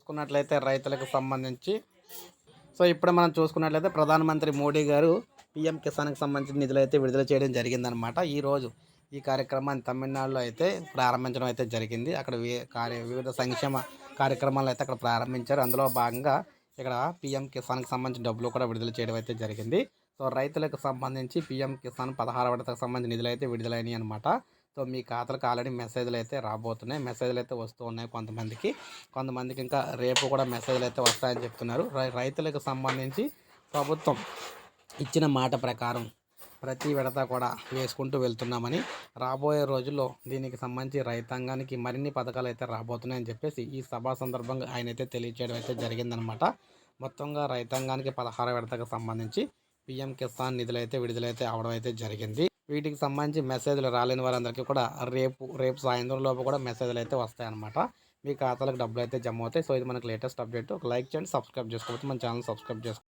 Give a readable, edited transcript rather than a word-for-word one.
చూసుకున్నట్లయితే రైతులకు సంబంధించి ఇప్పుడు మనం చూసుకున్నట్లయితే ప్రధానమంత్రి మోడీ గారు పీఎం కిసాన్కి సంబంధించిన నిధులు అయితే విడుదల చేయడం జరిగిందనమాట. ఈరోజు ఈ కార్యక్రమాన్ని తమిళనాడులో అయితే ప్రారంభించడం అయితే జరిగింది. అక్కడ వివిధ సంక్షేమ కార్యక్రమాలు అయితే అక్కడ ప్రారంభించారు. అందులో భాగంగా ఇక్కడ పీఎం కిసాన్కి సంబంధించిన డబ్బులు కూడా విడుదల చేయడం అయితే జరిగింది. రైతులకు సంబంధించి పీఎం కిసాన్ 16వ విడతకు సంబంధించిన నిధులు అయితే విడుదలైనవి అనమాట. మీ ఖాతాలకు ఆల్రెడీ మెసేజ్లు అయితే రాబోతున్నాయి. మెసేజ్లు అయితే వస్తూ ఉన్నాయి కొంతమందికి ఇంకా రేపు కూడా మెసేజ్లు అయితే వస్తాయని చెప్తున్నారు. రైతులకు సంబంధించి ప్రభుత్వం ఇచ్చిన మాట ప్రకారం ప్రతి విడత కూడా వేసుకుంటూ వెళ్తున్నామని, రాబోయే రోజుల్లో దీనికి సంబంధించి రైతాంగానికి మరిన్ని పథకాలు అయితే రాబోతున్నాయని చెప్పేసి ఈ సభా సందర్భంగా ఆయన అయితే తెలియజేయడం అయితే జరిగిందనమాట. మొత్తంగా రైతాంగానికి 16వ విడతకు సంబంధించి పీఎం కిసాన్ నిధులు అయితే విడుదలైతే అవడం అయితే జరిగింది. వీటికి సంబంధించి మెసేజ్లు రాలేని వారందరికీ కూడా రేపు సాయంత్రం లోపు కూడా మెసేజ్లు అయితే వస్తాయన్నమాట. మీ ఖాతాలకు డబ్బులు అయితే జమ అవుతాయి. ఇది మనకు లేటెస్ట్ అప్డేట్. ఒక లైక్ చేయండి, సబ్స్క్రైబ్ చేసుకోవచ్చు. మన ఛానల్ సబ్స్క్రైబ్ చేసుకోండి.